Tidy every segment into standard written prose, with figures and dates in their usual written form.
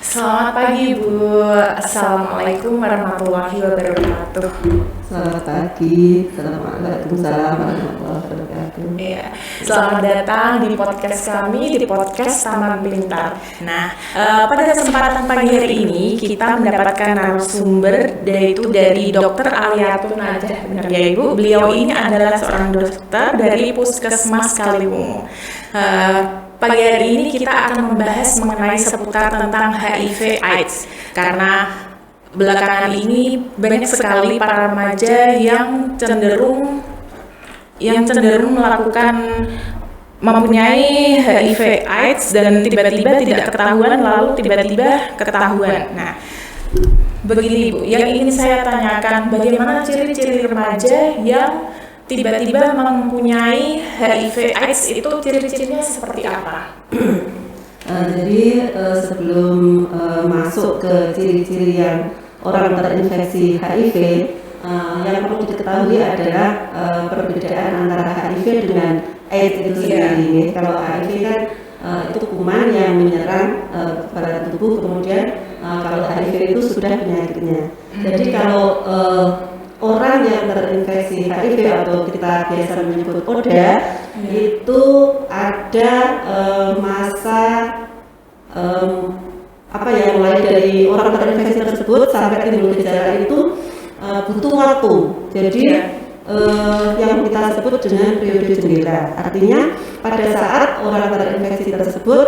Selamat pagi Bu. Assalamualaikum warahmatullahi wabarakatuh. Selamat pagi. Waalaikumsalam warahmatullahi wabarakatuh. Iya, selamat datang di podcast kami, di podcast Taman Pintar. Nah, pada kesempatan pagi hari ini kita mendapatkan narasumber yaitu dari Dr. Aliatun Najah, benar ya Ibu? Beliau ini adalah seorang dokter dari Puskesmas Kaliwungu. Pagi hari ini kita akan membahas mengenai seputar tentang HIV/AIDS karena belakangan ini banyak sekali para remaja yang cenderung melakukan mempunyai HIV/AIDS dan tiba-tiba tidak ketahuan lalu tiba-tiba ketahuan. Nah, begini Bu, yang ingin saya tanyakan, bagaimana ciri-ciri remaja yang tiba-tiba mempunyai HIV/AIDS itu ciri-cirinya seperti apa? Jadi sebelum masuk ke ciri-ciri yang orang terinfeksi HIV, yang perlu diketahui adalah perbedaan antara HIV dengan AIDS itu sendiri. Kalau HIV kan itu kuman yang menyerang pada tubuh, kemudian kalau HIV itu sudah penyakitnya. Jadi kalau orang yang terinfeksi HIV atau kita biasa menyebut ODA itu ada masa mulai dari orang terinfeksi tersebut sampai timbul gejala itu butuh waktu. Jadi yang kita sebut dengan periode jendela. Artinya pada saat orang terinfeksi tersebut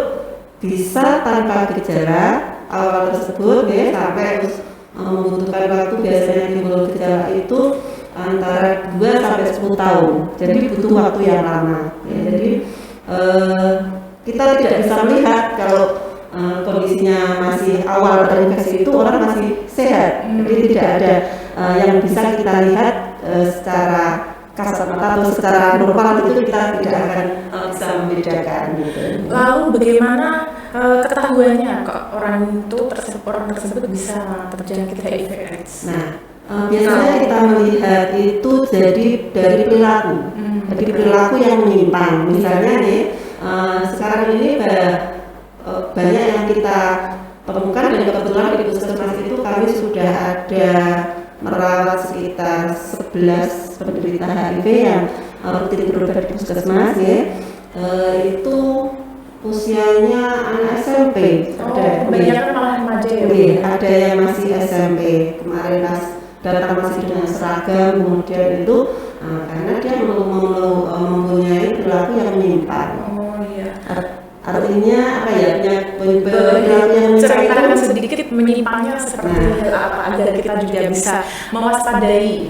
bisa tanpa gejala awal tersebut sampai membutuhkan waktu biasanya timbul gejala itu antara 2 sampai 10 tahun. Jadi butuh waktu yang lama. Jadi kita tidak bisa melihat kalau kondisinya masih awal terinfeksi itu orang masih sehat. Jadi tidak ada yang bisa kita lihat secara kasat mata atau secara normal itu kita tidak akan bisa membedakan gitu. Lalu bagaimana ketahuannya kok orang tersebut bisa terjangkit HIV/AIDS? Nah, biasanya kita melihat itu jadi dari perilaku. Jadi perilaku yang menyimpang. Misalnya nih, sekarang ini banyak yang kita temukan dan kebetulan di puskesmas itu kami sudah ada merawat sekitar 11 penderita HIV yang rutin berobat di puskesmas itu usianya anak SMP. Kebanyakan malah remaja ya? Ada yang masih SMP. Kemarin pas datang masih dengan seragam, kemudian itu karena dia mempunyai perilaku yang menyimpang. Artinya perilaku yang ceritakan sedikit menyimpangnya seperti apa agar kita juga bisa mewaspadai.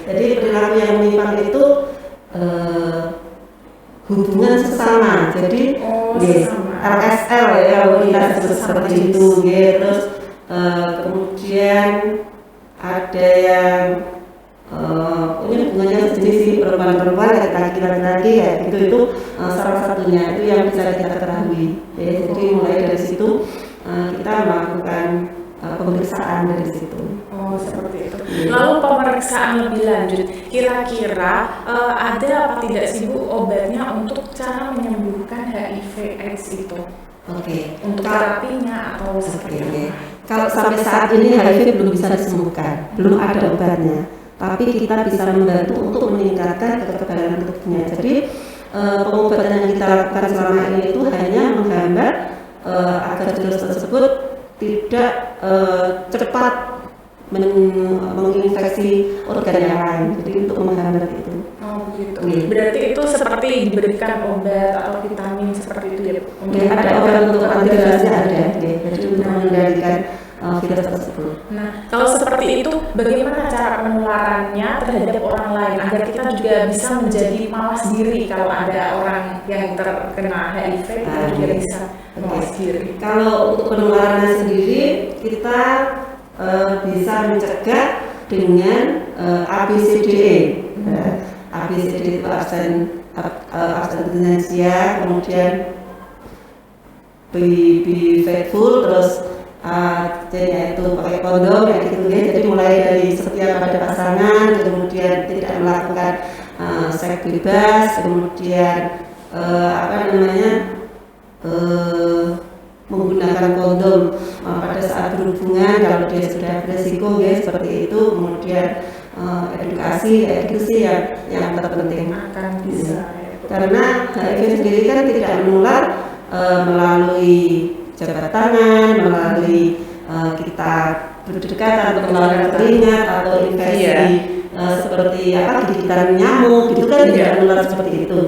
Jadi perilaku yang menyimpang itu hubungan sesama. Jadi LSL ya kita sebut seperti itu. Terus kemudian ada yang punya hubungannya sejenis perempuan-perempuan, laki-laki ya itu salah satunya itu yang bisa kita ketahui. Jadi mulai dari situ kita melakukan pemeriksaan dari situ. Oh seperti itu. Lalu pemeriksaan lebih lanjut, kira-kira ada apa tidak sih Bu obatnya untuk cara menyembuhkan HIV/AIDS itu? Untuk terapinya atau seperti apa? Kalau sampai saat ini HIV belum bisa disembuhkan, belum ada obatnya. Tapi kita bisa membantu untuk meningkatkan kekebalan tubuhnya. Jadi pengobatan yang kita lakukan selama ini itu hanya menghambat agar virus tersebut tidak cepat menginfeksi organ yang lain. Jadi untuk menghambat itu. Oh begitu. Berarti itu seperti diberikan obat atau vitamin seperti itu ya? Ada obat untuk antivirusnya ada. Jadi untuk mengendalikan virus tersebut. Nah, kalau seperti itu, bagaimana cara penularannya terhadap orang lain agar kita juga bisa menjadi mawas diri kalau ada orang yang terkena HIV, kita juga bisa mawas diri. Kalau untuk penularannya sendiri, kita bisa mencegah dengan ABCDE. ABCDE itu abstinensia, kemudian be faithful, terus yaitu pakai kondom gitu ya. Jadi mulai dari setia pada pasangan, kemudian tidak melakukan seks bebas, kemudian menggunakan kondom pada saat berhubungan kalau dia sudah beresiko ya seperti itu. Kemudian edukasi yang terpenting akan bisa karena HIV sendiri kan tidak menular melalui jabat tangan, melalui kita berdekatan, pengeluaran keringat atau infeksi seperti gigitan nyamuk gitu kan tidak menular seperti itu.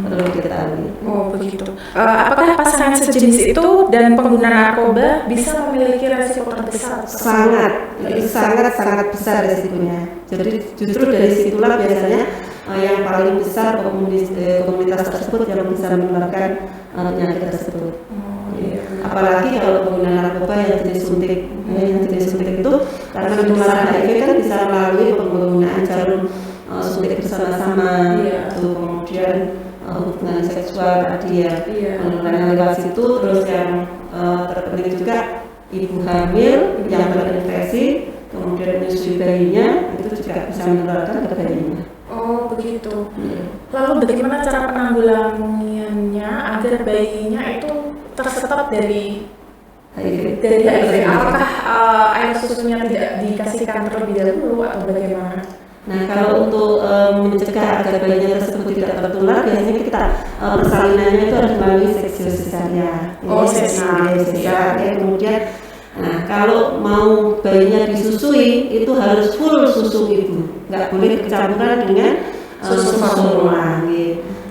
Perlu diketahui. Oh begitu. Apakah pasangan sejenis itu dan pengguna narkoba bisa memiliki resiko terbesar? Sangat besar resikonya. Jadi justru dari situlah biasanya yang paling besar komunitas tersebut yang bisa menularkan penyakit tersebut. Apalagi kalau pengguna narkoba yang jenis suntik, itu karena penularan HIV kan bisa melalui penggunaan jarum suntik bersama-sama, kemudian hubungan seksual tadi penularannya lewat situ. Terus yang terpenting juga ibu hamil yang terinfeksi kemudian menyusui bayinya itu juga bisa menularkan ke bayinya. Oh begitu. Lalu bagaimana cara penanggulangannya agar bayinya itu terstop dari HIV? Apakah air susunya tidak dikasihkan terlebih dahulu atau bagaimana? Nah, kalau untuk mencegah agar bayinya tersebut tidak tertular, biasanya kita persalinannya itu harus melalui seksiosesarnya. Kemudian, nah kalau mau bayinya disusui itu harus full susu ibu, nggak boleh bercampuran dengan susu formula.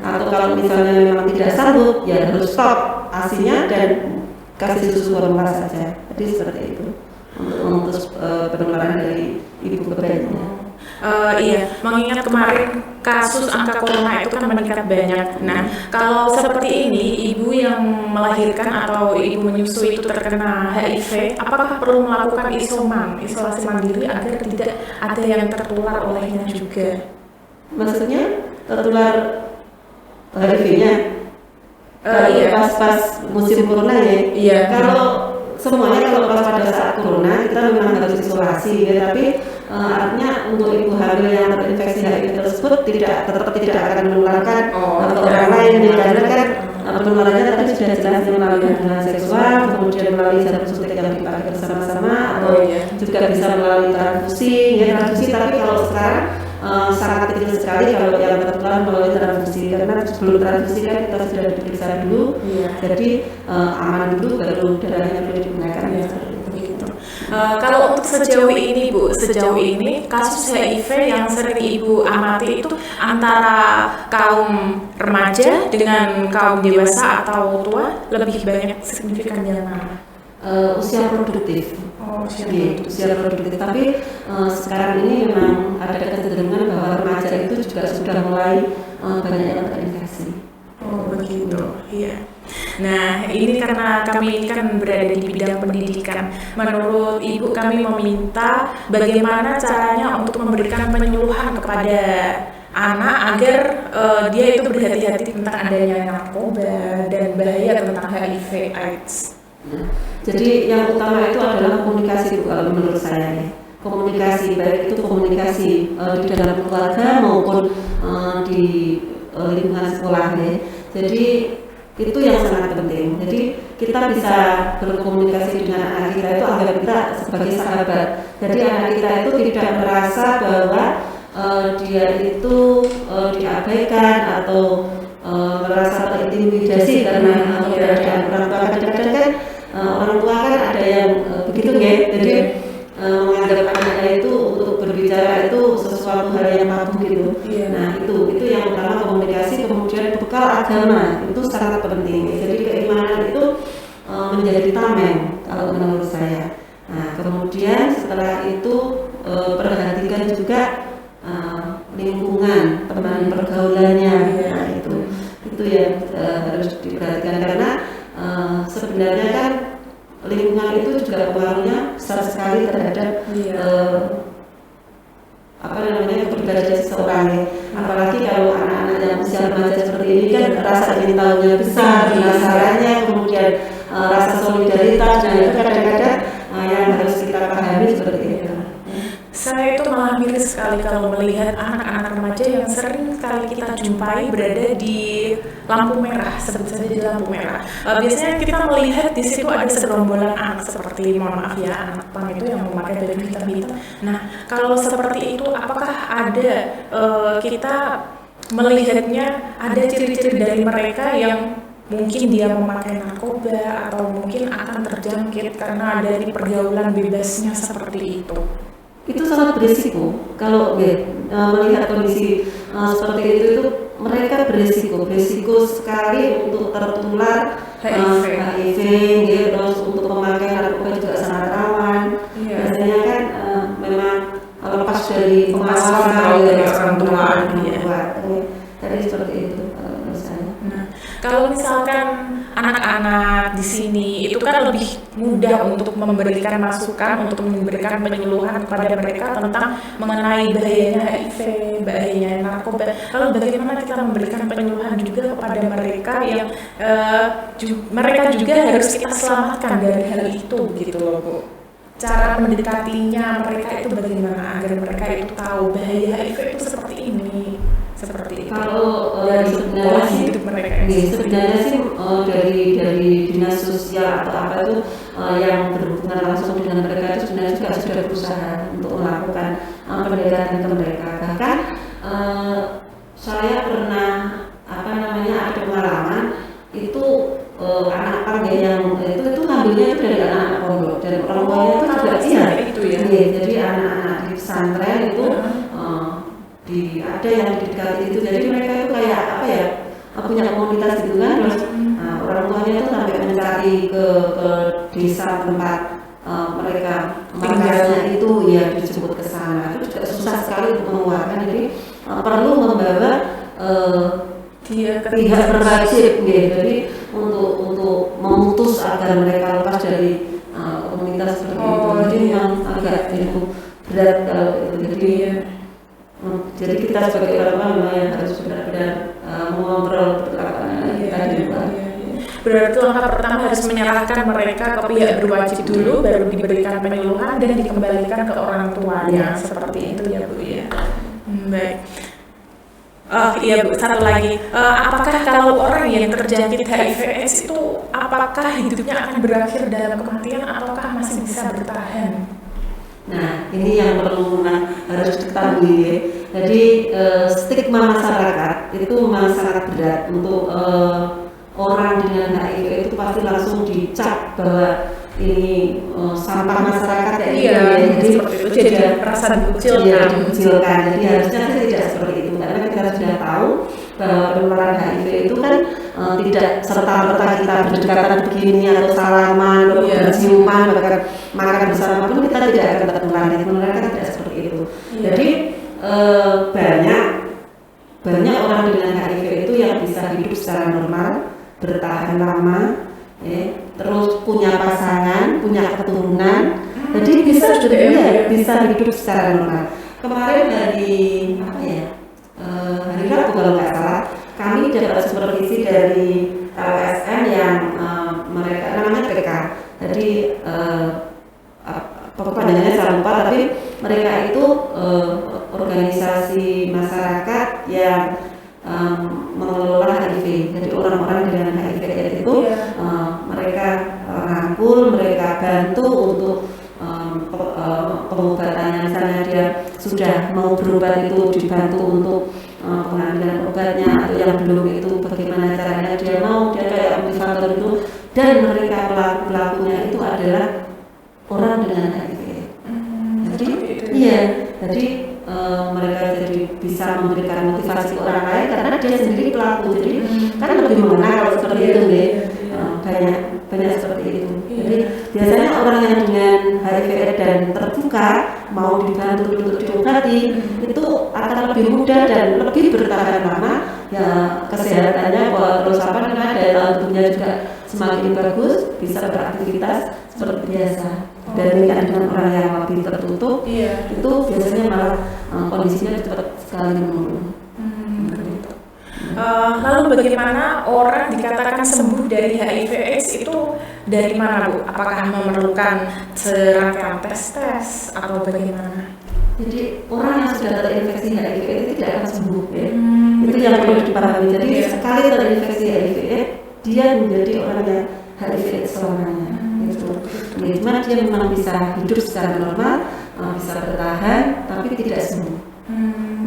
Atau kalau misalnya memang tidak sanggup, ya harus stop asinya dan kasih susu formula saja. Jadi seperti itu untuk memutus penularan dari ibu ke bayinya. Mengingat kemarin kasus angka corona itu kan meningkat banyak. Nah, kalau seperti ini, ibu yang melahirkan atau ibu menyusui itu terkena HIV, apakah perlu melakukan isolasi mandiri agar tidak ada yang tertular olehnya juga? Maksudnya tertular HIV-nya? Pas musim corona ya? Kalau semuanya kalau pas pada saat corona kita memang harus isolasi ya, tapi artinya untuk ibu hamil yang terinfeksi HIV tersebut tetap tidak akan menularkan ke orang lain karena kan penularannya tadi sudah jelas melalui hubungan seksual, kemudian melalui jarum suntik yang dipakai bersama-sama atau juga bisa melalui transfusi tapi kalau sekarang sangat kecil sekali kalau yang tertular melalui transfusi karena sebelum transfusi kan kita sudah diperiksa dulu, jadi aman dulu baru darahnya boleh digunakan. Kalau untuk sejauh ini kasus HIV yang sering ibu amati itu antara kaum remaja dengan kaum dewasa atau tua lebih banyak signifikan yang mana? Usia produktif. Usia produktif. Tapi sekarang ini memang ada kecenderungan bahwa remaja itu juga sudah mulai banyak yang terinfeksi. Oh begitu, iya. Nah, ini karena kami kan berada di bidang pendidikan. Menurut Ibu, kami meminta bagaimana caranya untuk memberikan penyuluhan kepada anak agar dia itu berhati-hati tentang adanya narkoba dan bahaya tentang HIV/AIDS. Jadi yang utama itu adalah komunikasi, kalau menurut saya. Komunikasi, baik itu komunikasi di dalam keluarga maupun di lingkungan sekolah ya. Jadi itu yang sangat penting. Jadi kita bisa berkomunikasi dengan anak kita itu agar kita sebagai sahabat. Jadi anak kita itu tidak merasa bahwa dia itu diabaikan atau merasa terintimidasi karena keberadaan orang tua. Kadang-kadang kan orang tua kan ada yang begitu ya. Jadi menganggap anaknya itu untuk berbicara itu sesuatu hal yang tabu gitu. Nah itu yang pertama komunikasi, kemudian bekal agama itu sangat penting. Jadi keimanan itu menjadi tameng kalau menurut saya. Nah kemudian setelah itu perhatikan juga lingkungan teman pergaulannya. Nah itu yang harus diperhatikan karena sebenarnya kan lingkungan itu juga pengaruhnya besar sekali terhadap kepribadian seseorang ya. Apalagi kalau anak-anak yang usia remaja seperti ini kan rasa ingin tahunya besar, penasarannya, kemudian rasa solidaritas, dan itu kadang-kadang yang harus kita pahami seperti itu. Saya itu malah miris sekali kalau melihat anak-anak remaja yang sering kali kita jumpai berada di lampu merah, sebut saja di lampu merah. Biasanya kita melihat di situ ada segerombolan anak seperti, mohon maaf ya, anak pang itu yang memakai baju hitam-hitam. Nah, kalau seperti itu, apakah ada kita melihatnya ada ciri-ciri dari mereka yang mungkin dia memakai narkoba atau mungkin akan terjangkit karena dari pergaulan bebasnya seperti itu? Itu sangat berisiko. Kalau melihat kondisi seperti itu mereka berisiko sekali untuk tertular HIV, terus untuk memakai narkoba juga sangat rawan. Biasanya kan memang lepas dari pengawasan dari orang tua, jadi seperti itu menurut saya. Nah, kalau misalkan anak-anak di sini itu kan lebih mudah untuk memberikan masukan, untuk memberikan penyuluhan kepada mereka tentang mengenai bahayanya HIV, bahayanya narkoba. Lalu bagaimana kita memberikan penyuluhan juga kepada mereka yang mereka juga harus kita selamatkan dari hal itu gitu loh Bu. Cara mendekatinya mereka itu bagaimana agar mereka itu tahu bahaya HIV itu seperti ini, seperti itu. Kalau dari sebenarnya sih dari dinas sosial atau apa itu yang berhubungan langsung dengan mereka itu sebenarnya juga sudah berusaha untuk melakukan pendekatan ke mereka. Bahkan saya pernah ada pengalaman itu anak pang yang itu ngambilnya itu dari anak-anak pondok dan orang tuanya itu juga jadi anak-anak di pesantren itu ada yang didekati itu, jadi mereka itu kayak punya komunitas gitu kan, terus orang tuanya itu sampai mencari ke desa tempat mereka markasnya itu dijemput ke sana, itu juga susah sekali untuk mengeluarkan, jadi perlu membawa pihak berwajib jadi untuk memutus agar mereka lepas dari komunitas seperti itu. Jadi memang agak berat kalau itu. Jadi kita sebagai orang tua memang harus benar-benar mengontrol perlakuan tadi. Berarti langkah pertama harus menyerahkan mereka ke pihak berwajib dulu, baru diberikan penyuluhan dan dikembalikan ke orang tuanya, seperti itu ya Bu ya. Baik. Iya Bu, satu lagi, apakah kalau orang yang terjangkit HIV/AIDS itu apakah hidupnya akan berakhir dalam kematian ataukah masih bisa bertahan? Nah, ini yang perlu harus diketahui ya. Jadi stigma masyarakat itu memang sangat berat untuk orang dengan HIV itu pasti langsung dicap bahwa ini sampah masyarakat jadi seperti itu, jadi merasa dikucilkan. Jadi harusnya tidak seperti itu karena kita sudah tahu bahwa penularan HIV itu kan tidak serta-merta kita berdekatan begini atau salaman atau berciuman bahkan makan bersama pun kita tidak akan tertular. Penularan kan tidak seperti itu. Jadi banyak orang dengan HIV itu yang bisa hidup secara normal, bertahan lama, terus punya pasangan, punya keturunan, jadi bisa hidup secara normal. Kemarin dari hari Rabu kalau nggak salah, kami dapat supervisi dari LSM yang mereka namanya PK. Jadi pandangannya saya lupa, tapi mereka itu organisasi masyarakat yang mengelola HIV. Jadi orang-orang dengan HIV itu mereka rangkul, mereka bantu untuk pengobatannya. Misalnya dia sudah mau berobat itu dibantu untuk pengambilan obatnya, atau yang belum itu bagaimana caranya dia kayak motivator itu, dan mereka pelakunya itu adalah orang dengan HIV. Jadi mereka jadi bisa memberikan motivasi ke orang lain karena dia sendiri pelaku, jadi kan lebih mengenal seperti itu banyak seperti itu. Jadi biasanya orang yang dengan HIV dan terbuka mau dibantu untuk diobati itu akan lebih mudah dan lebih bertahan lama ya, kesehatannya terus daya tubuhnya juga semakin bagus, bisa beraktivitas seperti biasa. Dibandingkan dengan orang yang lebih tertutup, itu biasanya malah kondisinya cepat sekali menurun. Lalu bagaimana orang dikatakan sembuh dari HIV/AIDS itu dari mana Bu? Apakah memerlukan serangkaian tes atau bagaimana? Jadi orang yang sudah terinfeksi HIV itu tidak akan sembuh ya. Itu yang perlu dipahami. Jadi sekali terinfeksi HIV, dia menjadi orang yang HIV selamanya. Gitu. Cuma dia memang bisa hidup secara normal, bisa bertahan, tapi tidak sembuh.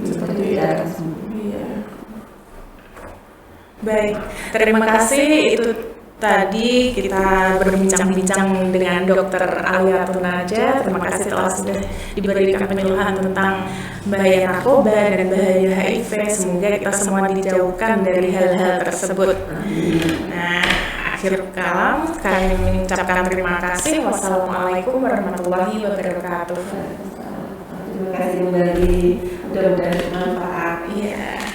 Seperti tidak akan sembuh. Iya. Baik, terima kasih. Itu tadi kita berbincang-bincang dengan Dr. Alia Tunaja. Terima kasih telah sudah diberikan penyuluhan tentang bahaya narkoba dan bahaya HIV. Semoga kita semua dijauhkan dari hal-hal tersebut. Nah, akhir kalam kami mengucapkan terima kasih. Wassalamualaikum warahmatullahi wabarakatuh. Terima kasih kembali. Mudah-mudahan bermanfaat. Iya.